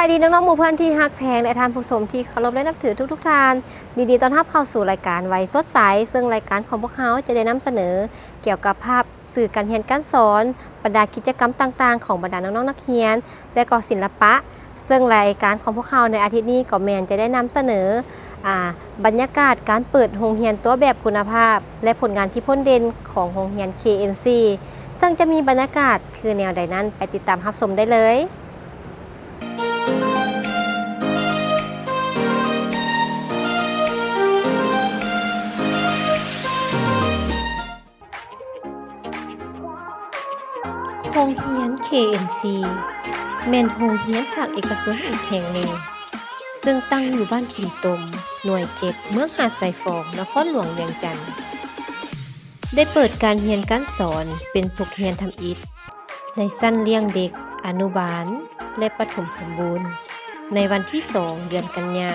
ายดีน้องๆหมู่เพื่อนที่ฮักแพงและท่านผู้ชมที่เคารพและนับถือทุกท่านดีๆต้อนรับเข้าสู่รายการวัยสดใสซึ่งรายการของพวกเขาจะได้นำเสนอเกี่ยวกับภาพสื่อการเรียนการสอนบรรดากิจกรรมต่างๆของบรรดาน้องๆนักเรียนและก็ศิลปะซึ่งรายการของพวกเขาในอาทิตย์นี้ก็แมนจะได้นำเสนอบรรยากาศการเปิดโรงเรียนตัวแบบคุณภาพและผลงานที่พ้นเด่นของโรงเรียน KNC ซึ่งจะมีบรรยากาศคือแนวใดนั้นไปติดตามรับชมได้เลยโรงเรียน KNC แม่นโรงเรียนภาคเอกชนอีกแห่งหนึ่งซึ่งตั้งอยู่บ้านถิ่นตมหน่วย7เมืองหาดทรายฟองนครหลวงเวียงจันทน์ได้เปิดการเรียนการสอนเป็นศุกร์เรียนทำอิฐในชั้นเลี้ยงเด็กอนุบาลและประถมสมบูรณ์ในวันที่2เดือนกันยา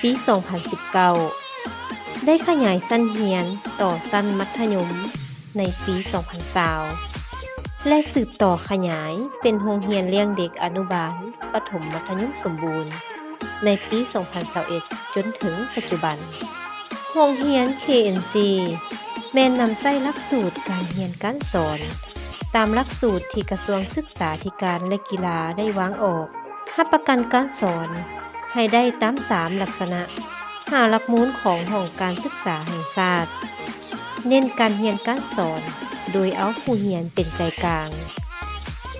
ปี 2019 ได้ขยายชั้นเรียนต่อชั้นมัธยมในปี 2020และสืบต่อขยายเป็นโรงเรียนเลี้ยงเด็กอนุบาลประถมมัธยมสมบูรณ์ในปี 2021 จนถึงปัจจุบันโรงเรียน KNC แม่นนำใช้หลักสูตรการเรียนการสอนตามหลักสูตรที่กระทรวงศึกษาธิการและกีฬาได้วางออกรับประกันการสอนให้ได้ตาม3ลักษณะ5หลักมูลของห้องการศึกษาแห่งชาติเน้นการเรียนการสอนโดยเอาผู้เรียนเป็นใจกลาง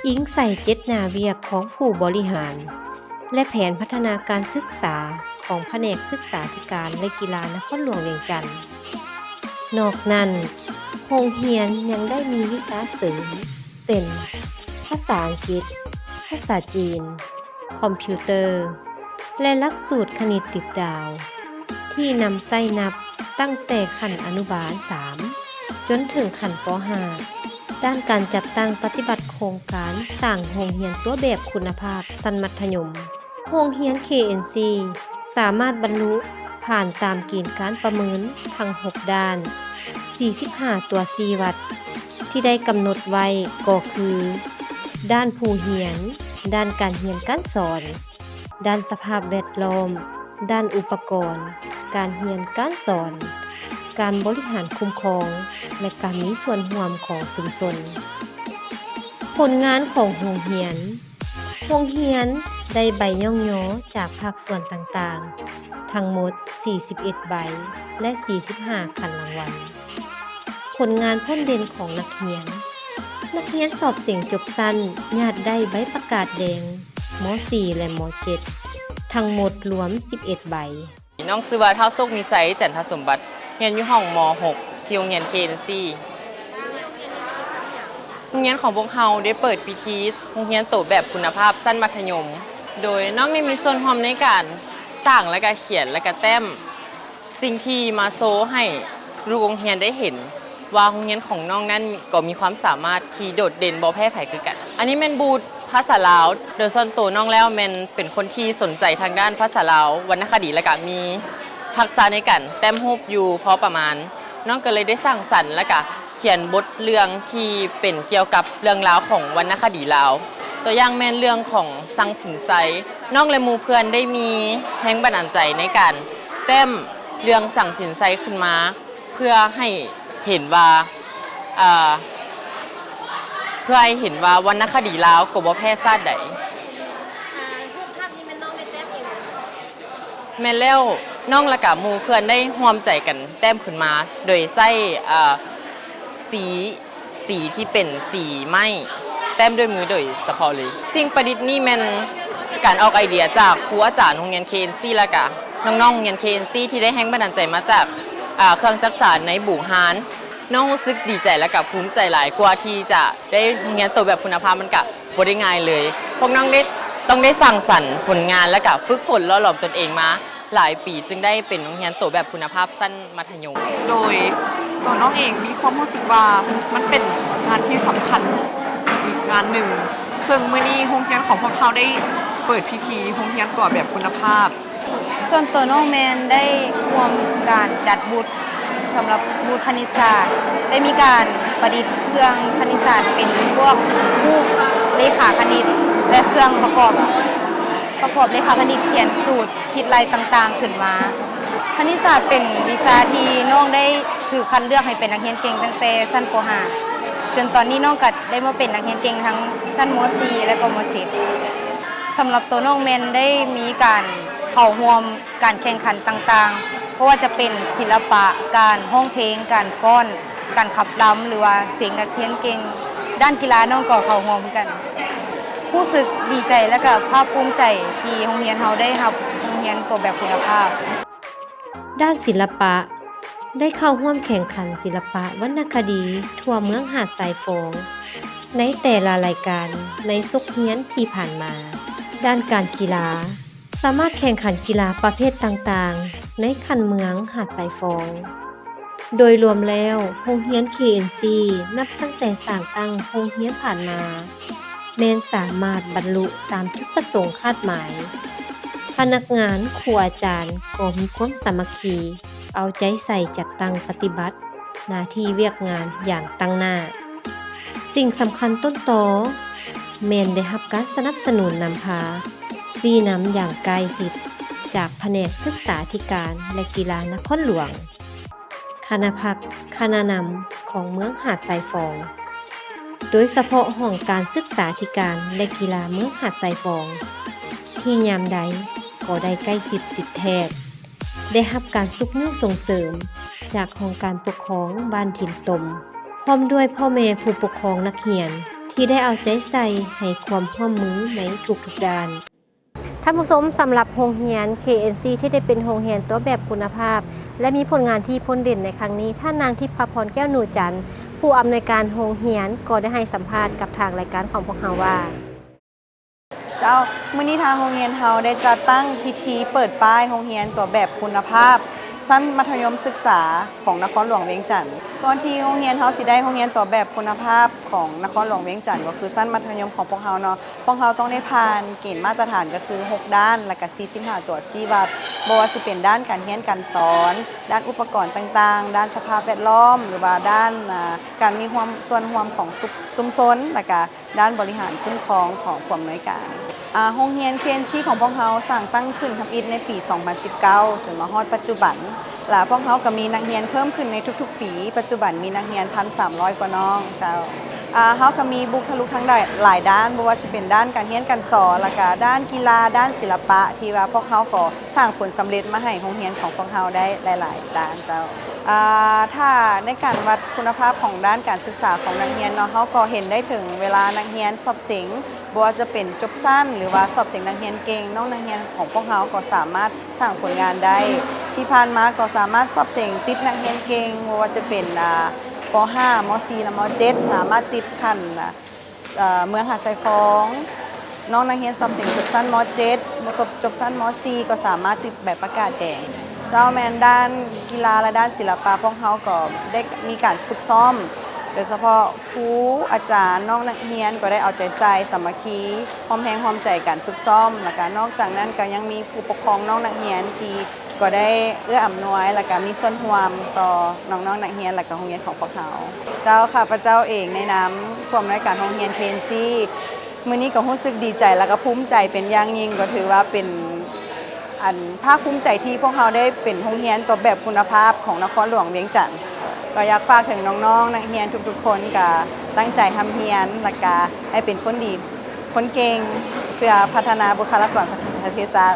อิงใส่เจตนาเวียกของผู้บริหารและแผนพัฒนาการศึกษาของแผนกศึกษาธิการและกีฬานครหลวงเวียงจันทน์นอกนั้นโรงเรียนยังได้มีวิชาเสริมเช่นภาษาอังกฤษภาษาจีนคอมพิวเตอร์และหลักสูตรคณิตติดดาวที่นำใช้นับตั้งแต่ขั้นอนุบาล3จนถึงขั้นป .5 ด้านการจัดตั้งปฏิบัติโครงการสร้างโรงเรียนตัวแบบคุณภาพชั้นมัธยมโรงเรียน KNC สามารถบรรลุผ่านตามเกณฑ์การประเมินทั้ง6ด้าน45ตัวชี้วัดที่ได้กำหนดไว้ก็คือด้านผู้เรียนด้านการเรียนการสอนด้านสภาพแวดล้อมด้านอุปกรณ์การเรียนการสอนการบริหารคุ้มครองและการมีส่วนร่วมของชุมชนผลงานของโรงเรียนได้ใบย่องย่อจากภาคส่วนต่างๆทั้งหมด41ใบและ45ขันรางวัลผลงานพ้นเด่นของนักเรียนสอบเสียงจบสั้นญาติได้ใบประกาศแดงม.4 และม.7 ทั้งหมดรวม11ใบน้องชื่อว่าท้าวโชคมีไซจันทสมบัติเรียนอยู่ห้องม.6 ที่โรงเรียน KNC โรงเรียนของพวกเราได้เปิดพิธีโรงเรียนโตแบบคุณภาพชั้นมัธยมโดยน้องได้มีส่วนร่วมในการสร้างและก็เขียนและก็แต้มสิ่งที่มาโชว์ให้ลูกโรงเรียนได้เห็นว่าโรงเรียนของน้องนั้นก็มีความสามารถที่โดดเด่นบ่แพ้ไผคือกันอันนี้แม่นบูธภาษาลาวโดยส่วนตัวน้องแล้วแม่นเป็นคนที่สนใจทางด้านภาษาลาววรรณคดีและก็มีทักษะในการแต้มรูปอยู่พอประมาณน้องก็เลยได้สร้างสรรค์และก็เขียนบทเรื่องที่เป็นเกี่ยวกับเรื่องราวของวรรณคดีลาวตัวอย่างแม่นเรื่องของสังสินไซน้องและหมู่เพื่อนได้มีแรงบันดาลใจในการแต้มเรื่องสังสินไซขึ้นมาเพื่อให้เห็นว่าวรรณคดีลาวก็บ่แพ้ชาติใดรูปภาพนี้มันน้องได้แต้มเองแม่นแล้วน้องและกับหมู่เพื่อนได้ร่วมใจกันแต้มขึ้นมาโดยใช้สีที่เป็นสีไม้แต้มด้วยมือโดยเฉพาะเลยสิ่งประดิษฐ์นี้แม่นการออกไอเดียจากครูอาจารย์โรงเรียน KNC และก็น้องๆโรงเรียน KNC ที่ได้แรงบันดาลใจมาจากเครื่องจักสานในบู่ฮานน้องรู้สึกดีใจและกับภูมิใจหลายกว่าที่จะได้โรงเรียนโตแบบคุณภาพมันก็บ่ได้ง่ายเลยพวกน้องต้องได้สร้างสรรค์ผลงานและก็ฝึกฝนหล่อหลอมตนเองมาหลายปีจึงได้เป็นโรงเรียนโตแบบคุณภาพสั้นมัธยมโดยตัวน้องเองมีความรู้สึกว่ามันเป็นงานที่สำคัญอีกงานหนึ่งซึ่งมื้อนี้โรงเรียนของพวกเขาได้เปิดพิธีโรงเรียนตัวแบบคุณภาพส่วนตัวน้องแมนได้ร่วมการจัดบูธสำหรับบูธคณิตศาสตร์ได้มีการประดิษฐ์เครื่องคณิตศาสตร์เป็นพวกรูปเลขาคณิตและเครื่องประกอบ ประกอบเลขาคณิตเขียนสูตรคิดรายต่างๆขึ้นมาคณิตศาสตร์เป็นวิชาที่น้องได้ถือคัดเลือกให้เป็นนักเรียนเก่งตั้งแต่ชั้นป .5 จนตอนนี้น้องก็ได้มาเป็นนักเรียนเก่งทั้งชั้นม .4 และก็ม .7 สำหรับตัวน้องแมนได้มีการเข้าร่วมการแข่งขันต่างๆเพราะว่าจะเป็นศิลปะการร้องเพลงการฟ้อนการขับรำหรือว่าเสียงนักเรียนเก่งด้านกีฬาน้องก็เข้าร่วมกันรู้สึกดีใจและก็ภาคภูมิใจที่โรงเรียนเราได้รับโรงเรียนตัวแบบคุณภาพด้านศิลปะได้เข้าร่วมแข่งขันศิลปะวรรณคดีทั่วเมืองหาดทรายโฟงในแต่ละรายการในสุกเฮียนที่ผ่านมาด้านการกีฬาสามารถแข่งขันกีฬาประเภทต่างๆในคันเมืองหาดทรายโฟงโดยรวมแล้วโรงเรียน KNC นับตั้งแต่สร้างตั้งโรงเรียนผ่านมาแม้นสามารถบรรลุตามจุดประสงค์คาดหมายพนักงานครูอาจารย์ก็มีความสามัคคีเอาใจใส่จัดตั้งปฏิบัติหน้าที่เวียกงานอย่างตั้งหน้าสิ่งสำคัญต้นตอแม่นได้รับการสนับสนุนนำพาซี่นำอย่างใกล้ชิดจากแผนกศึกษาธิการและกีฬานครหลวงคณะพักคณะนำของเมืองหาดทรายฟองโดยเฉพาะห้องการศึกษาธิการและกีฬาเมืองหาดทรายฟองที่ยามใดก็ได้ใกล้ชิดติดแทบได้รับการสุขนุ่งส่งเสริมจากห้องการปกครองบ้านถิ่นตมพร้อมด้วยพ่อแม่ผู้ปกครองนักเรียนที่ได้เอาใจใส่ให้ความร่วมมือในทุกๆด้านท่านผู้ชมสำหรับโรงเรียน KNC ที่ได้เป็นโรงเรียนตัวแบบคุณภาพและมีผลงานที่พ้นเด่นในครั้งนี้ท่านนางทิพย์พรแก้วหนูจันทร์ผู้อำนวยการโรงเรียนก็ได้ให้สัมภาษณ์กับทางรายการของพวกเราว่าเจ้ามื้อนี้ทางโรงเรียนเฮาได้จัดตั้งพิธีเปิดป้ายโรงเรียนตัวแบบคุณภาพชั้นมัธยมศึกษาของนครหลวงเวียงจันทร์ก่อนที่โรงเรียนเฮาสิได้โรงเรียนตัวแบบคุณภาพของนครหลวงเวียงจันทร์ก็คือชั้นมัธยมของพวกเฮาเนาะพวกเฮาต้องได้ผ่านเกณฑ์มาตรฐานก็คือ6ด้านและก็45ตัว4วัดบ่ว่าสิเป็นด้านการเรียนการสอนด้านอุปกรณ์ต่างๆด้านสภาพแวดล้อมหรือว่าด้านการมีความส่วนร่วมของชุมชนและก็ด้านบริหารคุ้มครองของผู้อำนวยการโรงเรียน KNC ของพวกเฮาสร้างตั้งขึ้นทำอิฐในปี 2019 จนมาฮอดปัจจุบันและพวกเขาก็มีนักเรียนเพิ่มขึ้นในทุกๆปีปัจจุบันมีนักเรียน 1,300 กว่าน้องเจ้าเขาก็มีบุคลิกทั้งหลายด้านบ่ว่าจะเป็นด้านการเรียนการสอนแล้วก็ด้านกีฬาด้านศิลปะที่ว่าพวกเขาก็สร้างผลสำเร็จมาให้โรงเรียนของพวกเขาได้หลายๆด้านเจ้าถ้าในการวัดคุณภาพของด้านการศึกษาของนักเรียนเนาะเขาก็เห็นได้ถึงเวลานักเรียนสอบเสียงบ่ว่าจะเป็นจบสั้นหรือว่าสอบเสียงนักเรียนเก่งน้องนักเรียนของพวกเขาก็สามารถสร้างผลงานได้ที่ผ่านมาก็สามารถสอบเสียงติดนักเรียนเก่งบ่ว่าจะเป็นป .5 ม .4 และม .7 สามารถติดขั้นเมืองหาดทรายฟองน้องนักเรียนสอบเสียงจบสั้นม .7 จบสั้นม .4 ก็สามารถติดแบบประกาศแดงเจ้าแมนด้านกีฬาและด้านศิลปะพวกเขาก็ได้มีการฝึกซ้อมโดยเฉพาะครูอาจารย์น้องนักเรียนก็ได้เอาใจใส่สามัคคีพร้อมแรงพร้อมใจการฝึกซ้อมและก็นอกจากนั้นก็ยังมีผู้ปกครองน้องนักเรียนที่ก็ได้เอื้ออำนวยและก็มีส่วนร่วมต่อน้องๆนักเรียนและก็โรงเรียนของพวกเขาเจ้าข้าพเจ้าเองในนามผู้อำนวยการโรงเรียน KNC มื้อนี้ก็รู้สึกดีใจและก็ภูมิใจเป็นอย่างยิ่งก็ถือว่าเป็นภาคภูมิใจที่พวกเขาได้เป็นโรงเรียนตัวแบบคุณภาพของนครหลวงเวียงจันทร์ก็อยากฝากถึงน้องๆนักเรียนทุกๆคนก็ตั้งใจทำเรียนและก็ให้เป็นคนดีคนเก่งเพื่อพัฒนาบุคลากรทางการศึกษา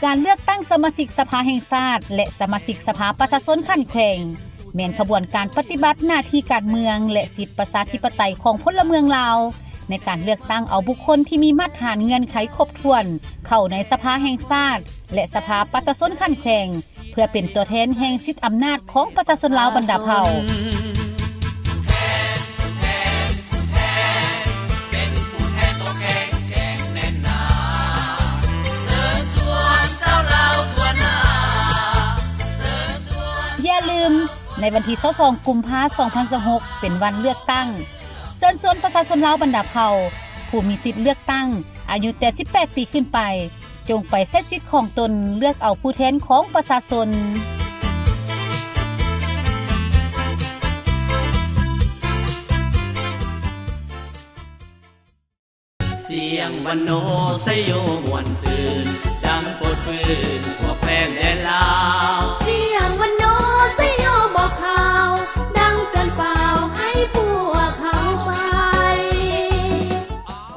การเลือกตั้งสมาชิกสภาแห่งชาติและสมาชิกสภาประชาชนขั้นแข่งแม่นขบวนการปฏิบัติหน้าที่การเมืองและสิทธิประชาธิปไตยของพลเมืองลาวในการเลือกตั้งเอาบุคคลที่มีมาตรฐานเงื่อนไขครบถ้วนเข้าในสภาแห่งชาติและสภาประชาชนขั้นแข่งเพื่อเป็นตัวแทนแห่งสิทธิอำนาจของประชาชนลาวบรรดาเผ่าอย่าลืมในวันที่22 กุมภาพันธ์ 2026เป็นวันเลือกตั้ง เชิญชวนประชาชนลาวบรรดาเผ่าผู้มีสิทธิ์เลือกตั้งอายุแต่18 ปีขึ้นไปจงไปใช้สิทธิ์ของตนเลือกเอาผู้แทนของประชาชนเสียงวันโนไซโยมวนซืนดังโฟดฟืนทั่วแผ่นแดนลาวเสียงวันโนไซโยบอกข่าวดังเตือนเปล่าให้พวกเขาไป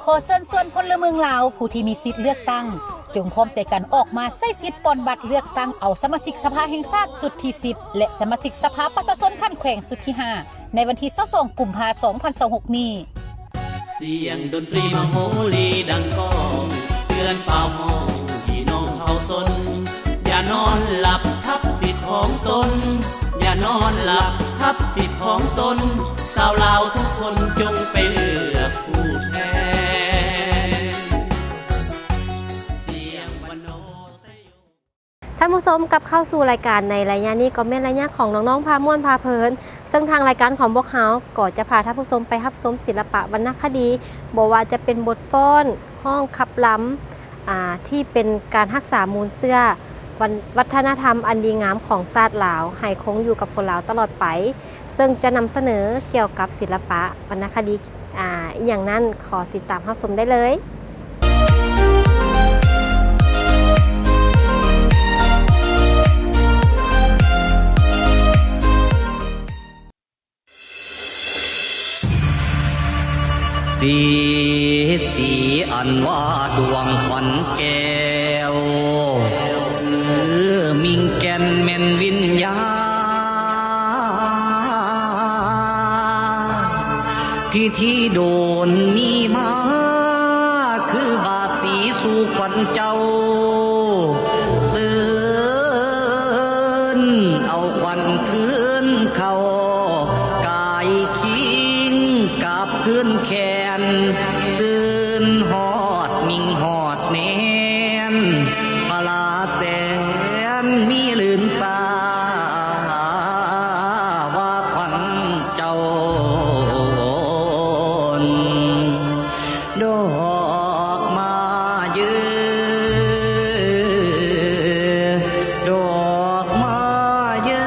ขอเชิญชวนพลเมืองลาวผู้ที่มีสิทธิ์เลือกตั้งจงพร้อมใจกันออกมาใช้สิทธิ์ปอนบัตรเลือกตั้งเอาสมาชิกสภาแห่งชาติสุดที่10และสมาชิกสภาประชาชนขั้นแขวงสุดที่5ในวันที่22กุมภาพันธ์2026นี้เสียงดนตรีมโหรีดังก้องเตือนเป่าห้องพี่น้องเฮาสนอย่านอนหลับทับสิทธิ์ของตนอย่านอนหลับทับสิทธิ์ของตนชาวลาวทุกคนจงไปเลือกผู้แทนเสียงวันโนไซโย ท่านผู้ชมกับเข้าสู่รายการในระยะนี้ก็แม่นระยะของน้องๆพาม่วนพาเพลินซึ่งทางรายการของพวกเฮาก็จะพาท่านผู้ชมไปรับชมศิลปะวรรณคดีบ่ว่าจะเป็นบทฟ้อนห้องขับล้ำที่เป็นการรักษามูลเสื้อวัฒนธรรมอันดีงามของชาติลาวให้คงอยู่กับคนลาวตลอดไปซึ่งจะนำเสนอเกี่ยวกับศิลปะวรรณคดีอย่างนั้นขอติดตามรับชมได้เลยสีอันว่าดวงขวัญแก้วมิงแก่นแม่นวิญญาพิธีโดนมีมาคือบาสีสู่ขวัญเจ้าเสือนเอาขวัญคืนเขากายคิงกับพื้นแขนซื่นหอดมิ่งหอดเนนพลาแสนมีลื่นตาว่าขวัญเจ้าดอกมาเยือดอกมาเยือ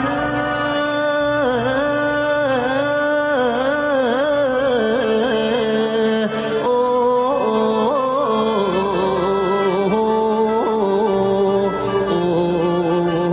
โอ้โอ้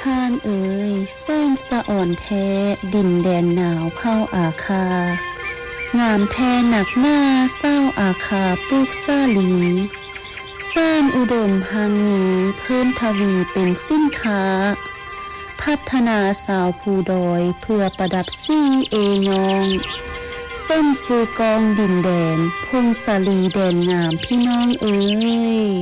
ท่านเอ๋ยแสงสะอ่อนแท้ดินแดนหนาวเผาอาคางามแท้หนักหน้าเศร้าอาคาปลูกซาลีแสนอุดมพันนี้เพิ่มทวีเป็นสินค้าพัฒนาสาวภูดอยเพื่อประดับซี่เอยองส้มซื้อกองดินแดนพงสาลีแดนงามพี่น้องเอ๋ย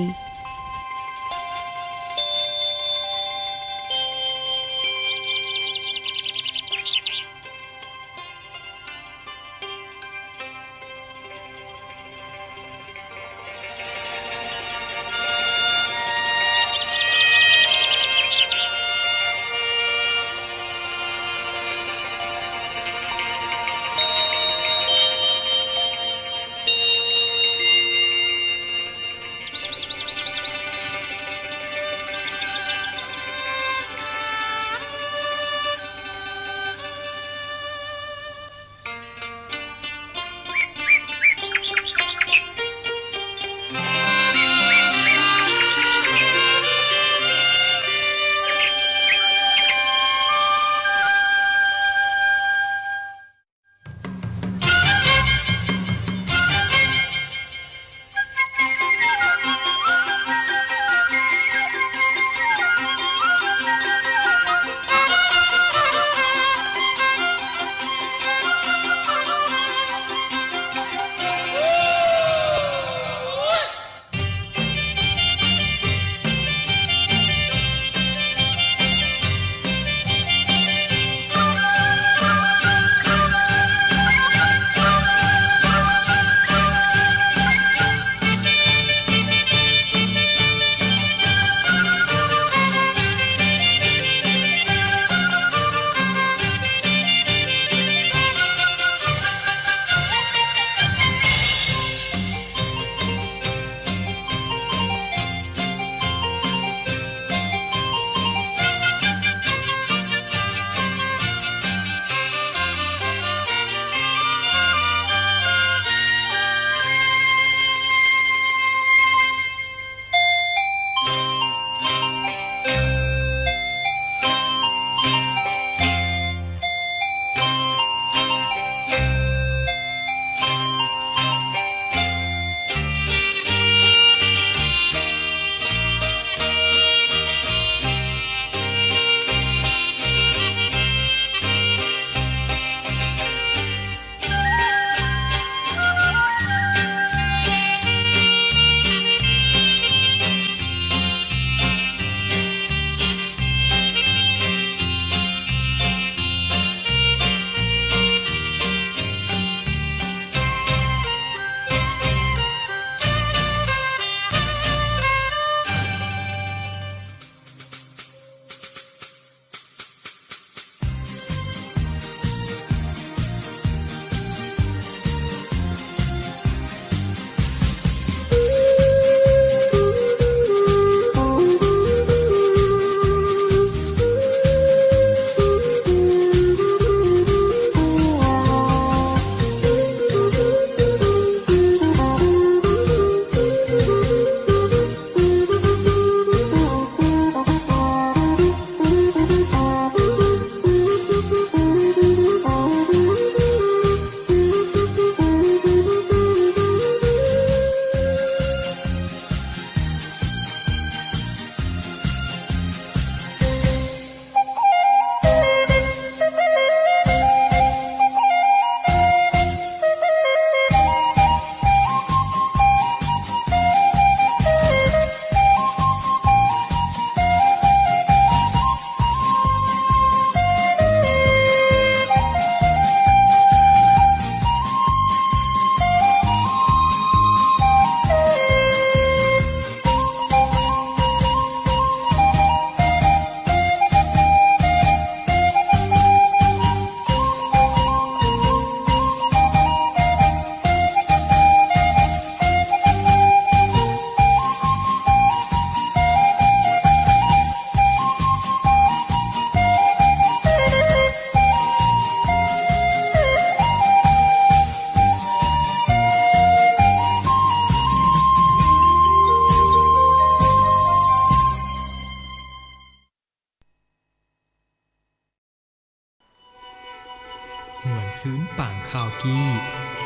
เหมือนพื้นป่างข่าวกี้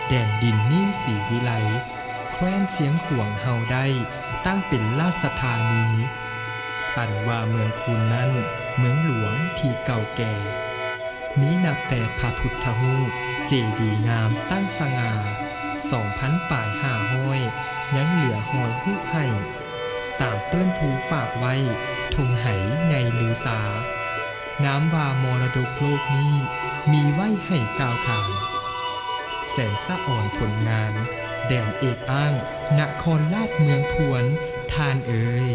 แดนดินนิ่งสีวิไลแคว้นเสียงขวงเฮาได้ตั้งเป็นราชธานีอันว่าเมืองคูนนั้นเมืองหลวงที่เก่าแก่มีนับแต่พระพุทธรูปเจดีย์งามตั้งสง่า2,000 ป่าย500ยังเหลือหอยหูให้ ตามเตื้นภูฝากไว้ทงไหไงลือสาน้ำวามรดกโลกนี้มีไว้ให้กล่าวขานแสนสะอ่อนผลงานแดนเอกอ้างนครลาดเมืองพวนทานเอ่ย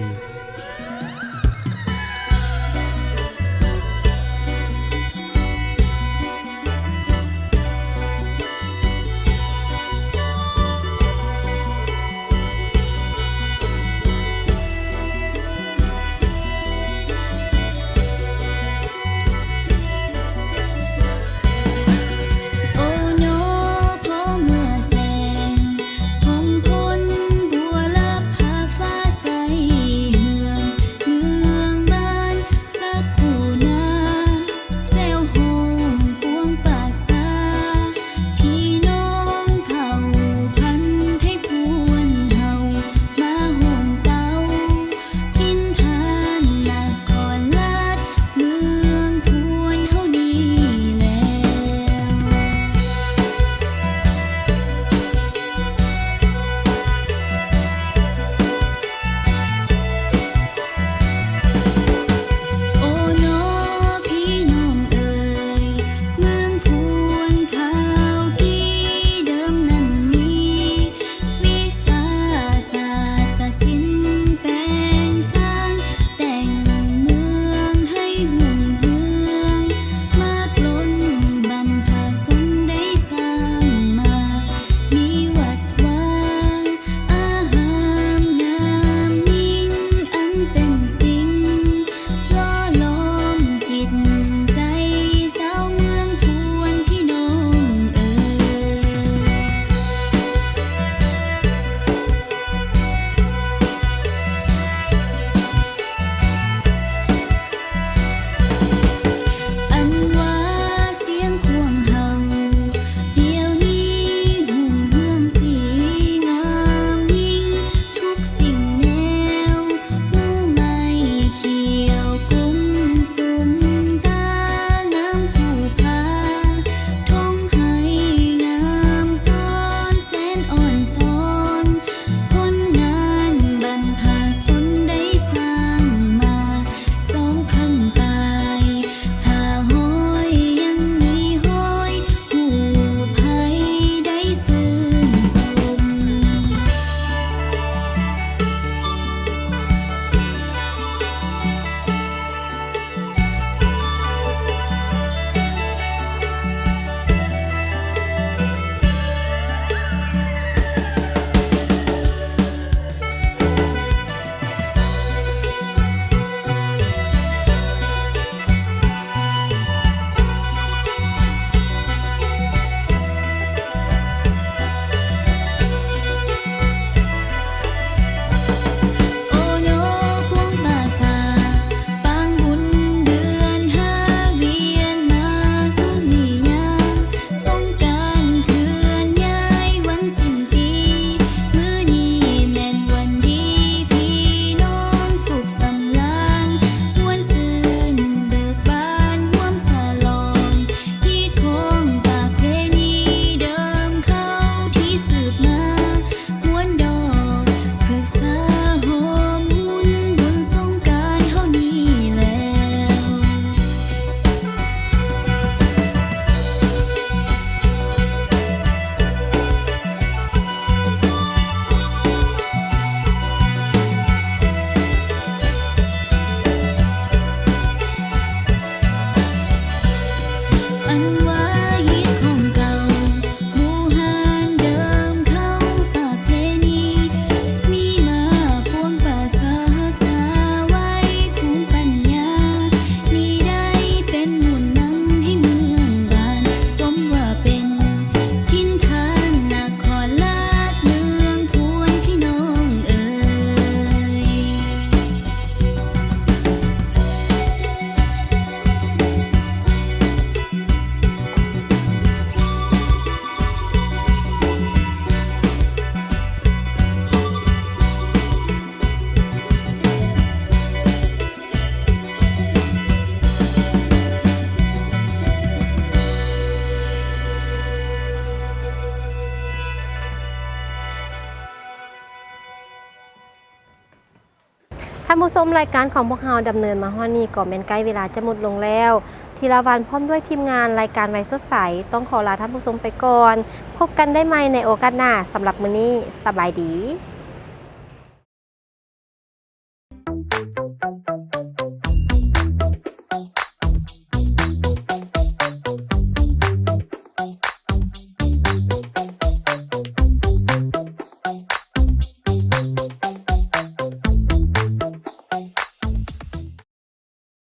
ท่านผู้ชมรายการของพวกเราดำเนินมาฮอดนี้ก็แม่นใกล้เวลาจะหมดลงแล้วทีละวันพร้อมด้วยทีมงานรายการไว้สดใสต้องขอลาท่านผู้ชมไปก่อนพบกันได้ใหม่ในโอกาสหน้าสำหรับมื้อนี้สบายดี